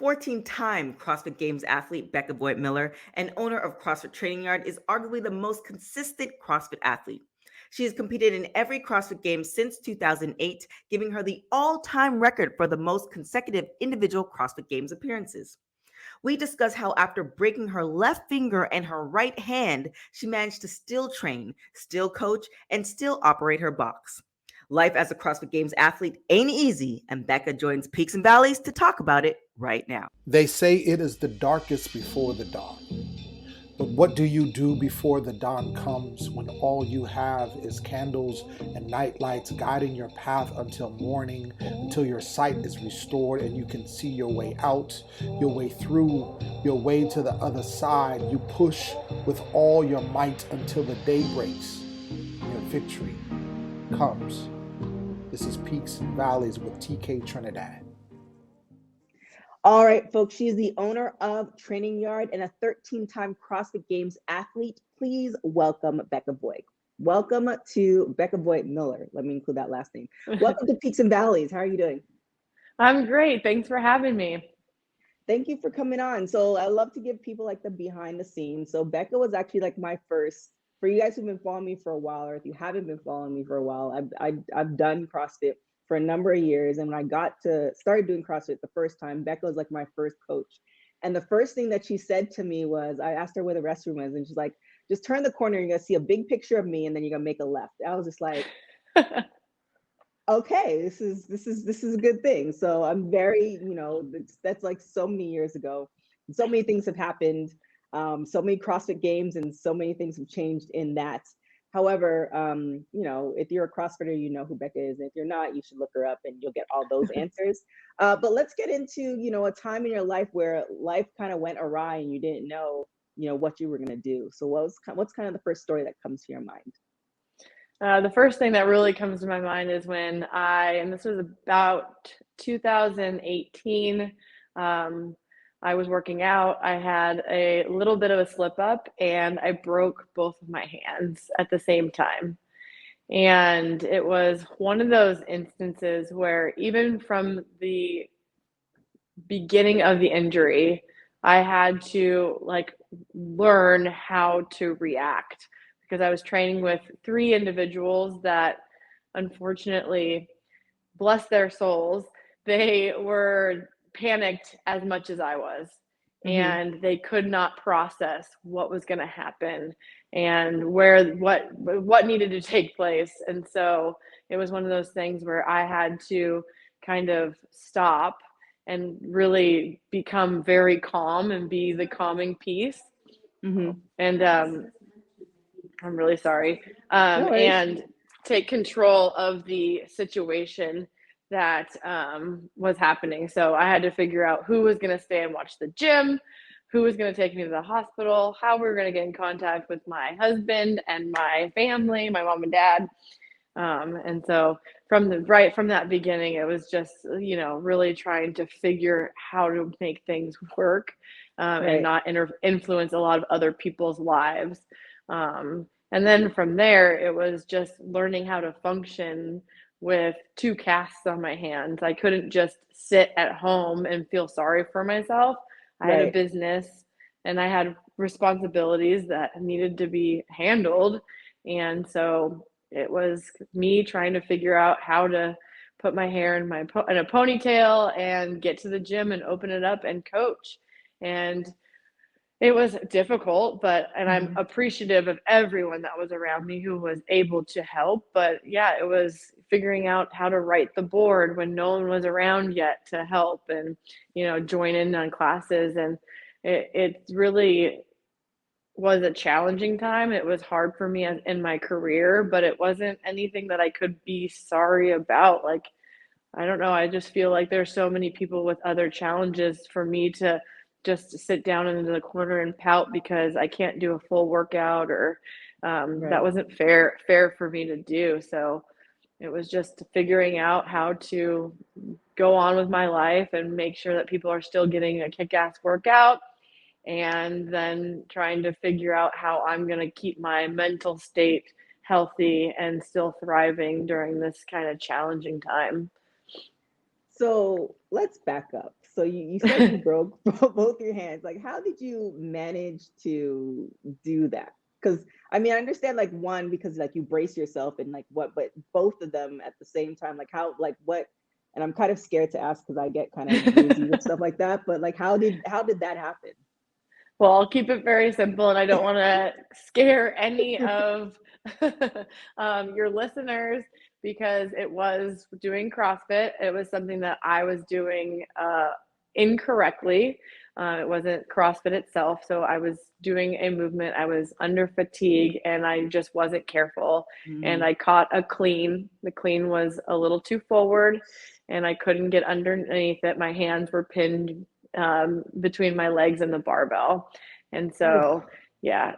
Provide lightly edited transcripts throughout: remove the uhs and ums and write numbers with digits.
14-time CrossFit Games athlete Becca Voigt-Miller and owner of CrossFit Training Yard is arguably the most consistent CrossFit athlete. She has competed in every CrossFit Games since 2008, giving her the all-time record for the most consecutive individual CrossFit Games appearances. We discuss how after breaking her left finger and her right hand, she managed to still train, still coach, and still operate her box. Life as a CrossFit Games athlete ain't easy, and Becca joins Peaks and Valleys to talk about it right now. They say it is the darkest before the dawn. But what do you do before the dawn comes when all you have is candles and night lights guiding your path until morning, until your sight is restored and you can see your way out, your way through, your way to the other side? You push with all your might until the day breaks and your victory comes. This is Peaks and Valleys with TK Trinidad. All right, folks, she is the owner of Training Yard and a 13-time CrossFit Games athlete. Please welcome Becca Voigt. Welcome to Becca Voigt-Miller. Let me include that last name. Welcome to Peaks and Valleys. How are you doing? I'm great. Thanks for having me. Thank you for coming on. So I love to give people like the behind the scenes. So Becca was actually like my first, for you guys who've been following me for a while, or if you haven't been following me for a while, I've done CrossFit for a number of years. And when I started doing CrossFit the first time, Becca was like my first coach. And the first thing that she said to me was, I asked her where the restroom was, and she's like, just turn the corner, you're gonna see a big picture of me, and then you're gonna make a left. I was just like, okay, this is a good thing. So I'm very, that's like so many years ago. So many things have happened. So many CrossFit Games and so many things have changed in that. However, if you're a CrossFitter, you know who Becca is. And if you're not, you should look her up and you'll get all those answers. But let's get into, a time in your life where life kind of went awry and you didn't know, what you were going to do. So what's kind of the first story that comes to your mind? The first thing that really comes to my mind is when and this was about 2018, I was working out. I had a little bit of a slip up and I broke both of my hands at the same time. And it was one of those instances where even from the beginning of the injury, I had to learn how to react because I was training with 3 individuals that unfortunately, bless their souls, they were panicked as much as I was. And they could not process what was going to happen and what needed to take place. And so it was one of those things where I had to kind of stop and really become very calm and be the calming piece. And I'm really sorry. And take control of the situation that was happening. So I had to figure out who was going to stay and watch the gym, who was going to take me to the hospital, how we were going to get in contact with my husband and my family, my mom and dad. And so from that beginning, it was just, really trying to figure how to make things work and not influence a lot of other people's lives. And then from there, it was just learning how to function with 2 casts on my hands. I couldn't just sit at home and feel sorry for myself. I had a business and I had responsibilities that needed to be handled. And so it was me trying to figure out how to put my hair in a ponytail and get to the gym and open it up and coach. And it was difficult, and I'm appreciative of everyone that was around me who was able to help. But yeah, it was figuring out how to write the board when no one was around yet to help and, join in on classes. And it really was a challenging time. It was hard for me in my career, but it wasn't anything that I could be sorry about. I don't know. I just feel like there's so many people with other challenges for me to just sit down into the corner and pout because I can't do a full workout or that wasn't fair for me to do. So it was just figuring out how to go on with my life and make sure that people are still getting a kick-ass workout, and then trying to figure out how I'm going to keep my mental state healthy and still thriving during this kind of challenging time. So let's back up. So you said you broke both your hands. Like, how did you manage to do that? Because I mean, I understand like one because like you brace yourself and like what, but both of them at the same time, like how, like what? And I'm kind of scared to ask because I get kind of woozy with stuff like that. But like, how did that happen? Well, I'll keep it very simple, and I don't want to scare any of your listeners because it was doing CrossFit. It was something that I was doing incorrectly. It wasn't CrossFit itself. So I was doing a movement, I was under fatigue, and I just wasn't careful. And I caught a clean. The clean was a little too forward, and I couldn't get underneath it. My hands were pinned between my legs and the barbell. And so, yeah,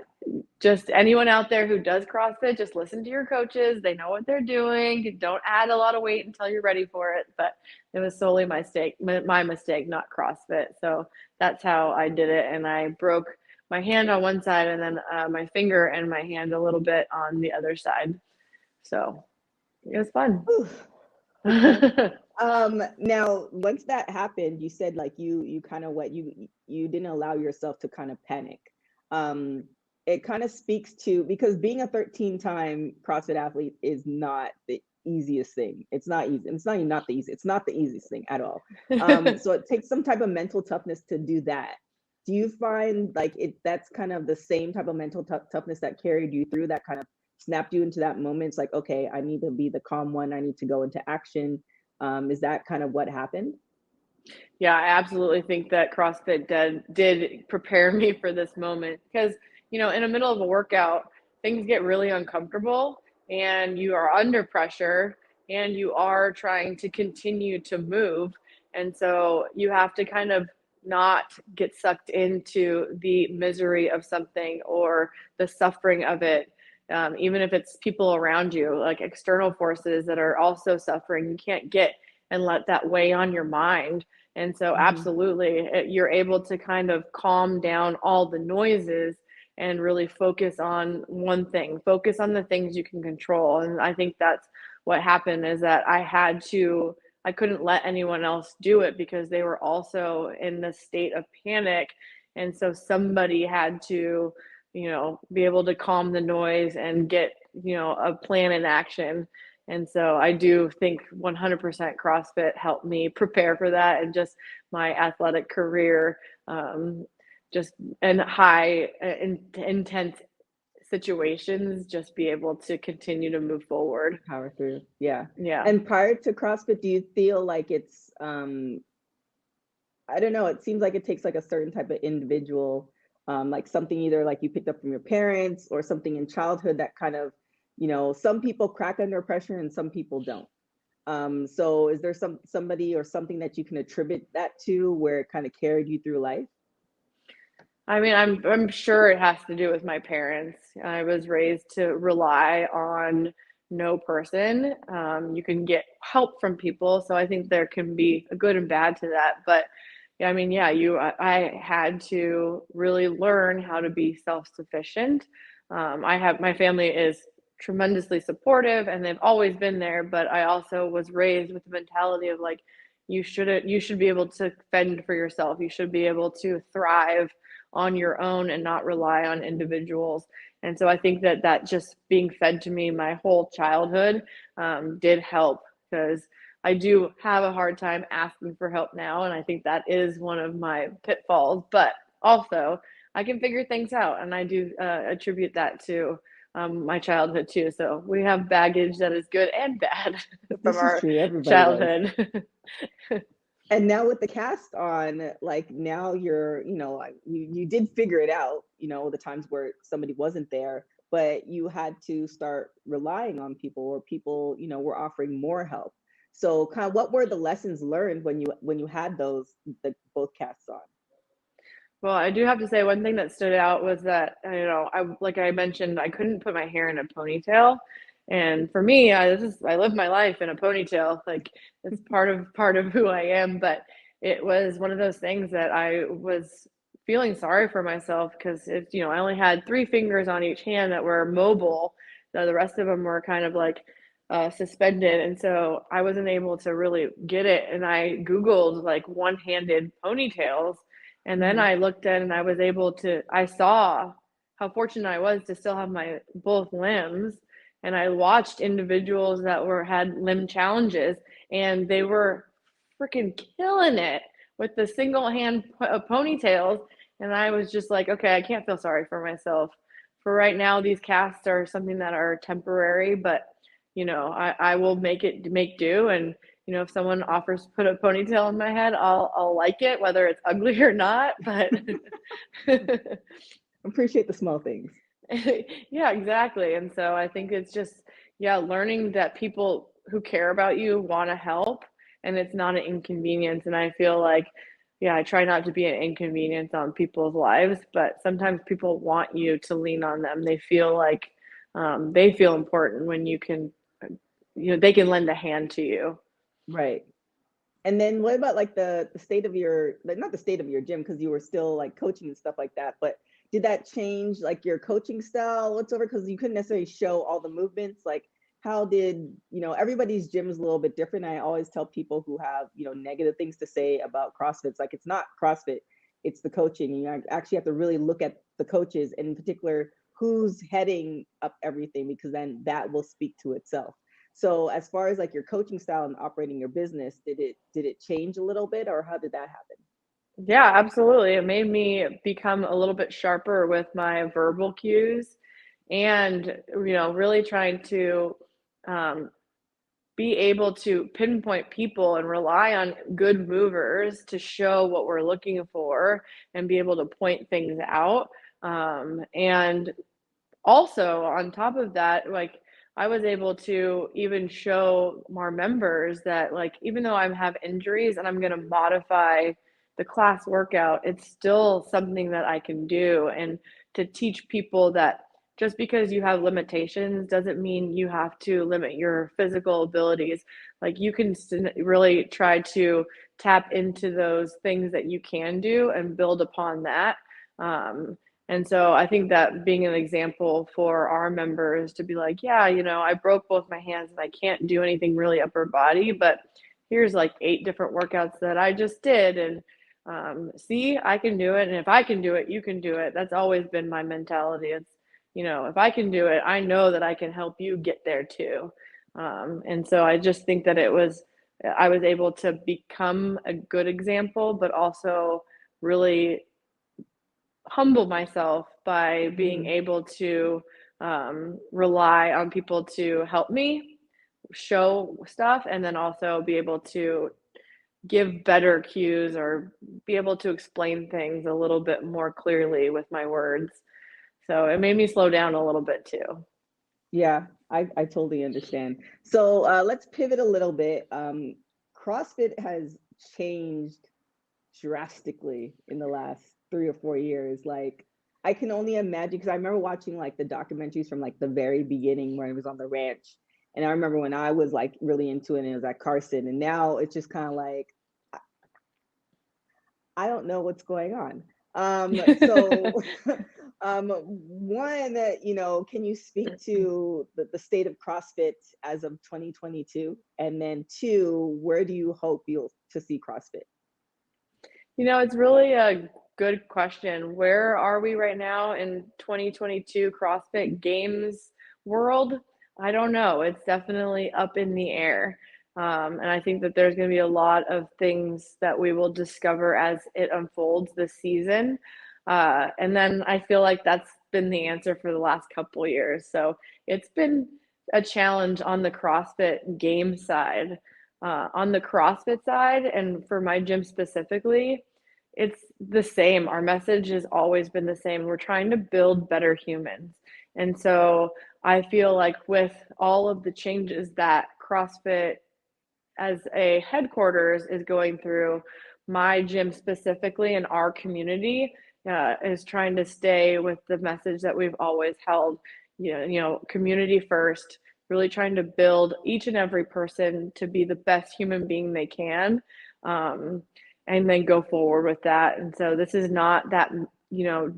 just anyone out there who does CrossFit, just listen to your coaches. They know what they're doing. Don't add a lot of weight until you're ready for it. But it was solely my mistake, not CrossFit. So that's how I did it. And I broke my hand on one side and then my finger and my hand a little bit on the other side. So it was fun. Okay. Now once that happened, you said like you kind of you didn't allow yourself to kind of panic. It kind of speaks to, because being a 13-time CrossFit athlete is not the easiest thing. It's not easy. It's not the easy. It's not the easiest thing at all. So it takes some type of mental toughness to do that. Do you find like that's kind of the same type of mental toughness that carried you through, that kind of snapped you into that moment? It's like, okay, I need to be the calm one. I need to go into action. Is that kind of what happened? Yeah, I absolutely think that CrossFit did prepare me for this moment because, in the middle of a workout, things get really uncomfortable and you are under pressure and you are trying to continue to move. And so you have to kind of not get sucked into the misery of something or the suffering of it. Even if it's people around you, like external forces that are also suffering, you can't get and let that weigh on your mind. And so absolutely, you're able to kind of calm down all the noises and really focus on one thing, focus on the things you can control. And I think that's what happened, is that I couldn't let anyone else do it because they were also in the state of panic. And so somebody had to, be able to calm the noise and get, a plan in action. And so I do think 100% CrossFit helped me prepare for that, and just my athletic career, just in intense situations, just be able to continue to move forward. Power through. Yeah. Yeah. And prior to CrossFit, do you feel like it's, I don't know, it seems like it takes like a certain type of individual, like something either like you picked up from your parents or something in childhood that kind of, some people crack under pressure and some people don't. So is there somebody or something that you can attribute that to where it kind of carried you through life? I mean, I'm sure it has to do with my parents. I was raised to rely on no person. You can get help from people, so I think there can be a good and bad to that. But yeah, I mean, yeah, I had to really learn how to be self-sufficient. My family is tremendously supportive, and they've always been there. But I also was raised with the mentality of like, you should be able to fend for yourself. You should be able to thrive on your own and not rely on individuals. And so I think that just being fed to me my whole childhood did help, because I do have a hard time asking for help now. And I think that is one of my pitfalls, but also I can figure things out. And I do attribute that to my childhood too. So we have baggage that is good and bad from This is our true. Everybody does. childhood. And now with the cast on, like now you're, like, you did figure it out, the times where somebody wasn't there, but you had to start relying on people, or people, were offering more help. So kind of what were the lessons learned when you had both casts on? Well, I do have to say one thing that stood out was that, like I mentioned, I couldn't put my hair in a ponytail. And for me, I live my life in a ponytail. Like, it's part of who I am. But it was one of those things that I was feeling sorry for myself, because I only had three fingers on each hand that were mobile. The rest of them were kind of like suspended, and so I wasn't able to really get it. And I Googled like one-handed ponytails, and then Mhm. I looked at and I was able to. I saw how fortunate I was to still have my both limbs, and I watched individuals that were had limb challenges, and they were freaking killing it with the single hand ponytails. And I was just like, okay, I can't feel sorry for myself. For right now, these casts are something that are temporary, but I will make do. And if someone offers to put a ponytail in my head, I'll like it, whether it's ugly or not. But Appreciate the small things. yeah, exactly. And so I think it's just, yeah, learning that people who care about you want to help, and it's not an inconvenience. And I feel like, yeah, I try not to be an inconvenience on people's lives, but sometimes people want you to lean on them. They feel like they feel important when you can, they can lend a hand to you. Right. And then what about like the state of your, like, not the state of your gym, because you were still like coaching and stuff like that, but did that change like your coaching style whatsoever? Because you couldn't necessarily show all the movements. Like how did, everybody's gym is a little bit different. I always tell people who have, negative things to say about CrossFit. It's like, it's not CrossFit, it's the coaching. You actually have to really look at the coaches, and in particular, who's heading up everything, because then that will speak to itself. So as far as like your coaching style and operating your business, did it change a little bit, or how did that happen? Yeah, absolutely. It made me become a little bit sharper with my verbal cues, and, really trying to um, be able to pinpoint people and rely on good movers to show what we're looking for and be able to point things out. And also on top of that, like, I was able to even show our members that, like, even though I have injuries and I'm going to modify the class workout, it's still something that I can do. And to teach people that just because you have limitations doesn't mean you have to limit your physical abilities. Like, you can really try to tap into those things that you can do and build upon that. And so I think that being an example for our members to be like, yeah, I broke both my hands and I can't do anything really upper body, but here's like 8 different workouts that I just did. And see, I can do it. And if I can do it, you can do it. That's always been my mentality. It's, if I can do it, I know that I can help you get there too. And so I just think that I was able to become a good example, but also really humble myself by being Mhm. able to rely on people to help me show stuff, and then also be able to give better cues or be able to explain things a little bit more clearly with my words. So it made me slow down a little bit too. Yeah, I totally understand. So let's pivot a little bit. CrossFit has changed drastically in the last 3 or 4 years. Like, I can only imagine, because I remember watching like the documentaries from like the very beginning when it was on the ranch. And I remember when I was like really into it and it was at Carson. And now it's just kind of like, I don't know what's going on. So one, can you speak to the state of CrossFit as of 2022? And then two, where do you hope you'll to see CrossFit? It's really a good question. Where are we right now in 2022 CrossFit Games world? I don't know. It's definitely up in the air. And I think that there's going to be a lot of things that we will discover as it unfolds this season. And then I feel like that's been the answer for the last couple years. So it's been a challenge on the CrossFit game side. On the CrossFit side, and for my gym specifically, it's the same. Our message has always been the same. We're trying to build better humans. And so I feel like with all of the changes that CrossFit as a headquarters is going through, my gym specifically and our community is trying to stay with the message that we've always held. Community first, really trying to build each and every person to be the best human being they can, um, and then go forward with that. And so this is not that, you know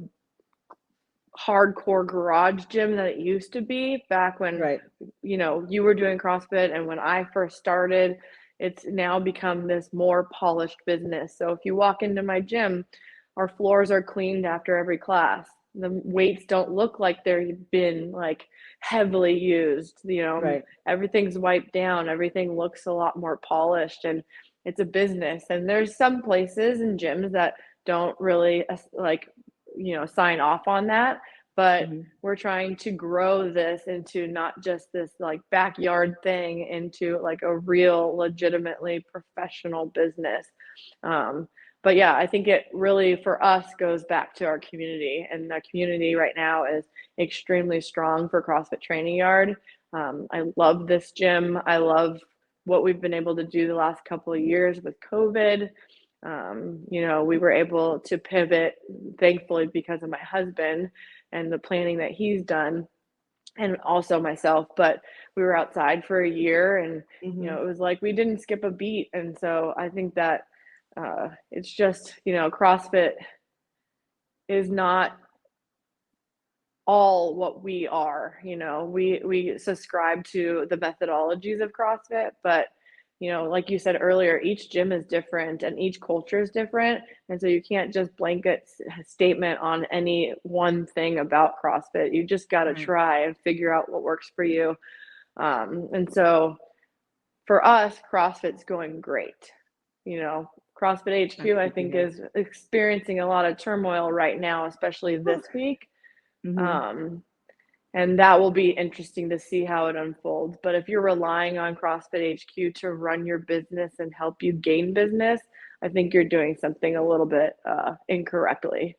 hardcore garage gym that it used to be back when, Right. you were doing CrossFit and when I first started. It's now become this more polished business. So if you walk into my gym, our floors are cleaned after every class. The weights don't look like they've been like heavily used. Right. Everything's wiped down. Everything looks a lot more polished, and it's a business. And there's some places and gyms that don't really sign off on that. But Mm-hmm. we're trying to grow this into not just this like backyard thing, into like a real, legitimately professional business. But yeah, I think it really for us goes back to our community, and the community right now is extremely strong for CrossFit Training Yard. I love this gym. I love what we've been able to do the last couple of years with COVID. We were able to pivot, thankfully, because of my husband and the planning that he's done, and also myself. But we were outside for a year, and Mm-hmm. it was like we didn't skip a beat. And so I think that it's just, CrossFit is not all what we are. We subscribe to the methodologies of CrossFit, but like you said earlier, each gym is different and each culture is different, and so you can't just blanket statement on any one thing about CrossFit. You just got to Right. try and figure out what works for you. And so for us, CrossFit's going great. CrossFit That's HQ, I good to think, hear. is experiencing a lot of turmoil right now, especially this week. Mm-hmm. Um, and that will be interesting to see how it unfolds. But if you're relying on CrossFit HQ to run your business and help you gain business, I think you're doing something a little bit incorrectly.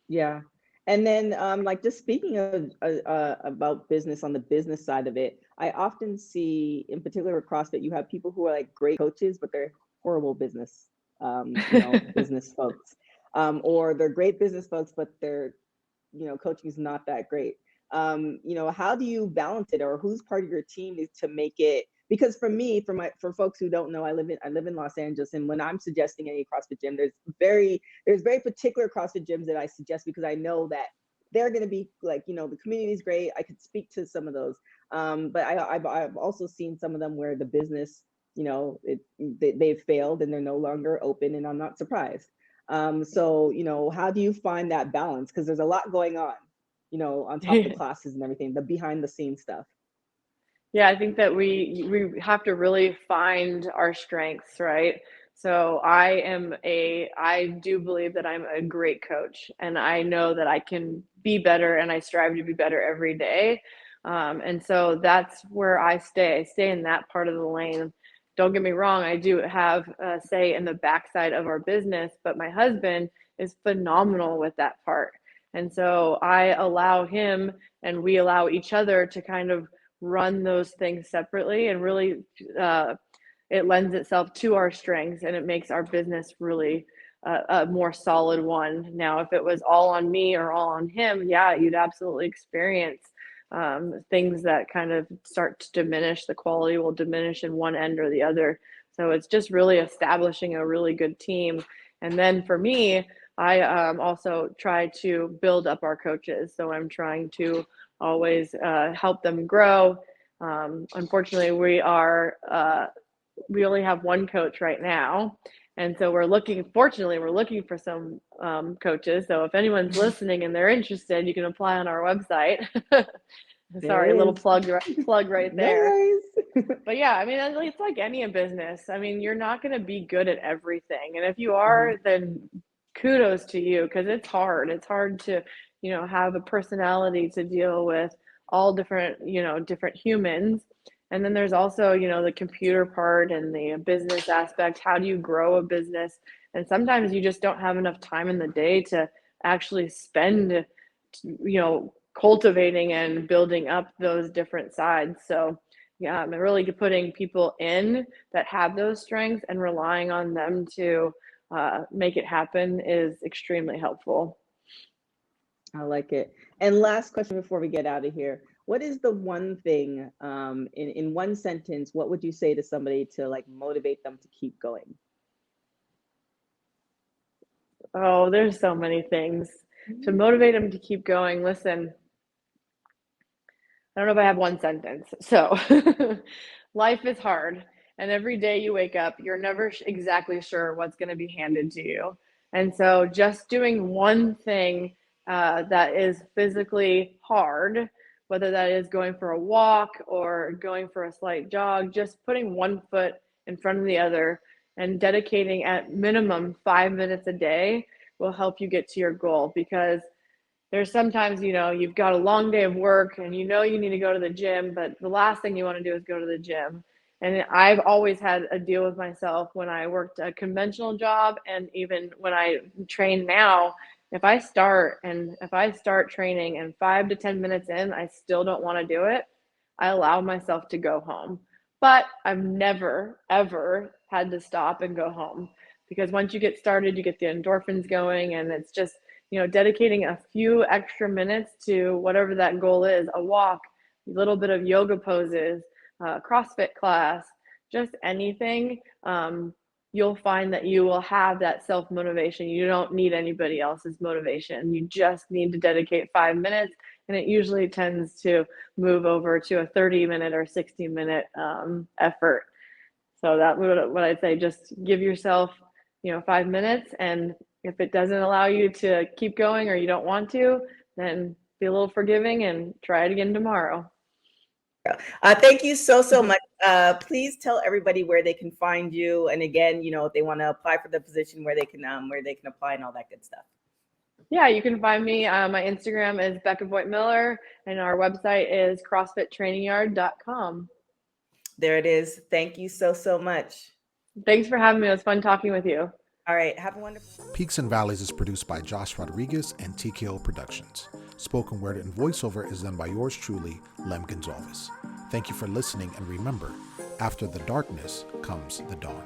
Yeah. And then, like just speaking of about business on the business side of it, I often see, in particular with CrossFit, you have people who are like great coaches, but they're horrible business, business folks, or they're great business folks, but their, coaching is not that great. How do you balance it, or who's part of your team is to make it? Because for me, for folks who don't know, I live in Los Angeles, and when I'm suggesting any CrossFit gym, there's very particular CrossFit gyms that I suggest because I know that they're going to be like, the community is great. I could speak to some of those, but I've also seen some of them where the business, they've failed and they're no longer open, and I'm not surprised. So how do you find that balance? Because there's a lot going on top of the classes and everything, the behind the scenes stuff. Yeah, I think that we have to really find our strengths, right? So I do believe that I'm a great coach, and I know that I can be better, and I strive to be better every day. And so that's where I stay. I stay in that part of the lane. Don't get me wrong, I do have a say in the backside of our business, but my husband is phenomenal with that part. And so I allow him, and we allow each other to kind of run those things separately, and really it lends itself to our strengths, and it makes our business really a more solid one. Now, if it was all on me or all on him, yeah, you'd absolutely experience things that kind of start to diminish. The quality will diminish in one end or the other. So it's just really establishing a really good team. And then for me, I also try to build up our coaches. So I'm trying to always help them grow. Unfortunately, we only have one coach right now. And so fortunately, we're looking for some coaches. So if anyone's listening and they're interested, you can apply on our website. There Sorry, a it little is. plug right No there. worries. But yeah, I mean, it's like any business. I mean, you're not going to be good at everything. And if you Mhm. are, then kudos to you, because it's hard. It's hard to, have a personality to deal with all different, different humans. And then there's also, the computer part and the business aspect. How do you grow a business? And sometimes you just don't have enough time in the day to actually spend, cultivating and building up those different sides. So yeah, I'm really putting people in that have those strengths and relying on them to make it happen is extremely helpful. I like it. And last question before we get out of here. What is the one thing, in one sentence, what would you say to somebody to like motivate them to keep going? Oh, there's so many things. to motivate them to keep going. Listen, I don't know if I have one sentence. So life is hard. And every day you wake up, you're never exactly sure what's going to be handed to you. And so just doing one thing that is physically hard, whether that is going for a walk or going for a slight jog, just putting one foot in front of the other and dedicating at minimum 5 minutes a day will help you get to your goal. Because there's sometimes, you've got a long day of work and you need to go to the gym, but the last thing you want to do is go to the gym. And I've always had a deal with myself when I worked a conventional job, and even when I train now, if I start training and 5 to 10 minutes in, I still don't want to do it, I allow myself to go home. But I've never, ever had to stop and go home, because once you get started, you get the endorphins going, and it's just, dedicating a few extra minutes to whatever that goal is, a walk, a little bit of yoga poses, CrossFit class, just anything, you'll find that you will have that self-motivation. You don't need anybody else's motivation. You just need to dedicate 5 minutes, and it usually tends to move over to a 30-minute or 60-minute effort. So that what I'd say, just give yourself, 5 minutes, and if it doesn't allow you to keep going or you don't want to, then be a little forgiving and try it again tomorrow. Thank you so much. Please tell everybody where they can find you, and again, if they want to apply for the position, where they can apply and all that good stuff. Yeah, you can find me. My Instagram is Becca Voigt-Miller, and our website is CrossFitTrainingYard.com. There it is. Thank you so much. Thanks for having me. It was fun talking with you. All right. Have a wonderful. Peaks and Valleys is produced by Josh Rodriguez and TKO Productions. Spoken word and voiceover is done by yours truly, Lem Gonzalez. Thank you for listening, and remember, after the darkness comes the dawn.